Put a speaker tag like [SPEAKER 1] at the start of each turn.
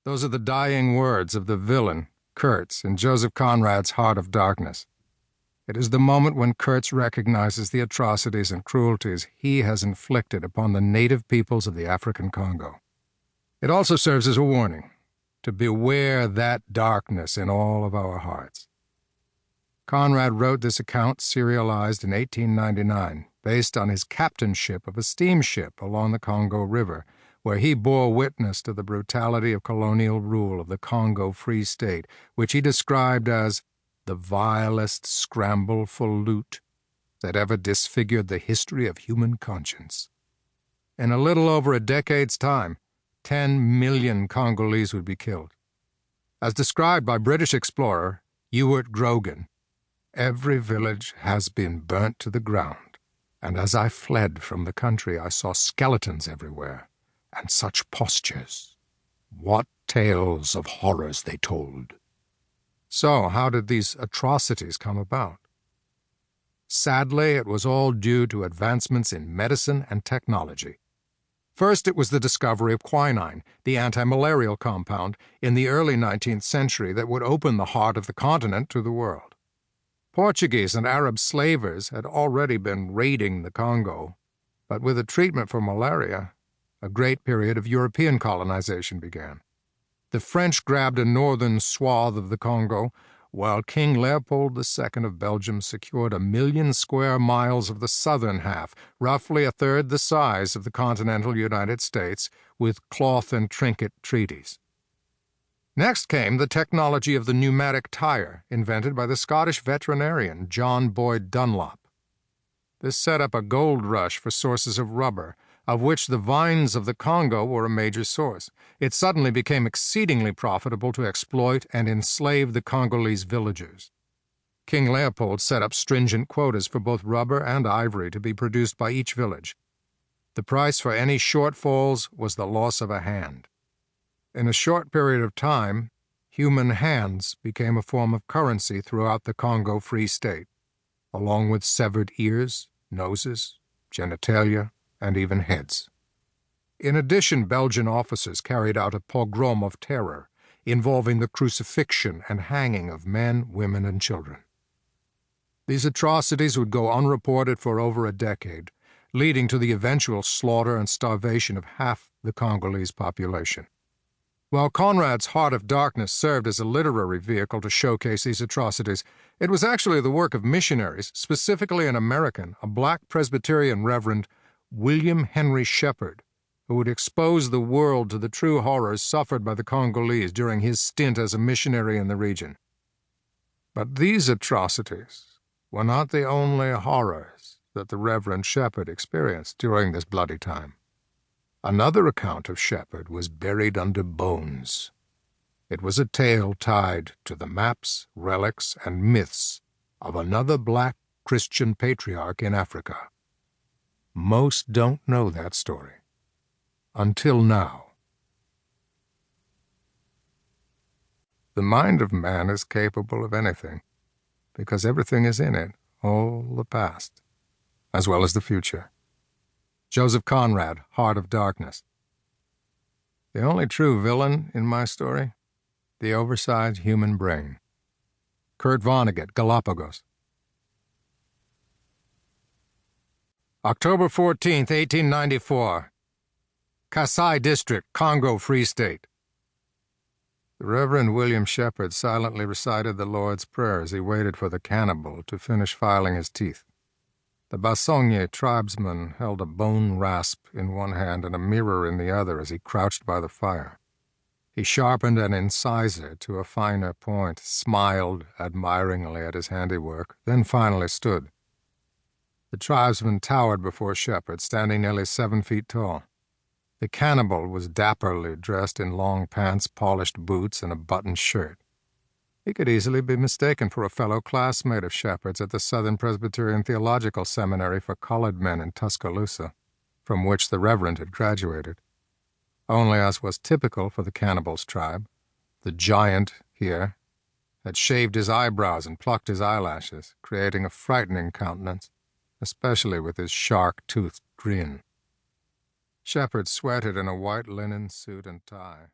[SPEAKER 1] Those are the dying words of the villain, Kurtz, in Joseph Conrad's Heart of Darkness. It is the moment when Kurtz recognizes the atrocities and cruelties he has inflicted upon the native peoples of the African Congo. It also serves as a warning to beware that darkness in all of our hearts. Conrad wrote this account serialized in 1899, based on his captainship of a steamship along the Congo River, where he bore witness to the brutality of colonial rule of the Congo Free State, which he described as the vilest scramble for loot that ever disfigured the history of human conscience. In a little over a decade's time, 10 million Congolese would be killed. As described by British explorer Ewart Grogan, every village has been burnt to the ground, and as I fled from the country I saw skeletons everywhere, and such postures. What tales of horrors they told. So, how did these atrocities come about? Sadly, it was all due to advancements in medicine and technology. First, it was the discovery of quinine, the anti-malarial compound, in the early 19th century that would open the heart of the continent to the world. Portuguese and Arab slavers had already been raiding the Congo, but with a treatment for malaria, a great period of European colonization began. The French grabbed a northern swath of the Congo, while King Leopold II of Belgium secured 1 million square miles of the southern half, roughly a third the size of the continental United States, with cloth and trinket treaties. Next came the technology of the pneumatic tire, invented by the Scottish veterinarian John Boyd Dunlop. This set up a gold rush for sources of rubber, of which the vines of the Congo were a major source. It suddenly became exceedingly profitable to exploit and enslave the Congolese villagers. King Leopold set up stringent quotas for both rubber and ivory to be produced by each village. The price for any shortfalls was the loss of a hand. In a short period of time, human hands became a form of currency throughout the Congo Free State, along with severed ears, noses, genitalia, and even heads. In addition, Belgian officers carried out a pogrom of terror involving the crucifixion and hanging of men, women, and children. These atrocities would go unreported for over a decade, leading to the eventual slaughter and starvation of half the Congolese population. While Conrad's Heart of Darkness served as a literary vehicle to showcase these atrocities, it was actually the work of missionaries, specifically an American, a black Presbyterian Reverend William Henry Shepherd, who would expose the world to the true horrors suffered by the Congolese during his stint as a missionary in the region. But these atrocities were not the only horrors that the Reverend Shepherd experienced during this bloody time. Another account of Shepherd was buried under bones. It was a tale tied to the maps, relics, and myths of another black Christian patriarch in Africa. Most don't know that story. Until now. The mind of man is capable of anything, because everything is in it, all the past, as well as the future. Joseph Conrad, Heart of Darkness. The only true villain in my story? The oversized human brain. Kurt Vonnegut, Galapagos. October 14, 1894. Kasai District, Congo Free State. The Reverend William Shepherd silently recited the Lord's Prayer as he waited for the cannibal to finish filing his teeth. The Basonge tribesman held a bone rasp in one hand and a mirror in the other as he crouched by the fire. He sharpened an incisor to a finer point, smiled admiringly at his handiwork, then finally stood. The tribesman towered before Shepherd, standing nearly 7 feet tall. The cannibal was dapperly dressed in long pants, polished boots, and a buttoned shirt. He could easily be mistaken for a fellow classmate of Shepherd's at the Southern Presbyterian Theological Seminary for colored men in Tuscaloosa, from which the Reverend had graduated. Only, as was typical for the cannibal's tribe, the giant here had shaved his eyebrows and plucked his eyelashes, creating a frightening countenance, especially with his shark-toothed grin. Shepherd sweated in a white linen suit and tie.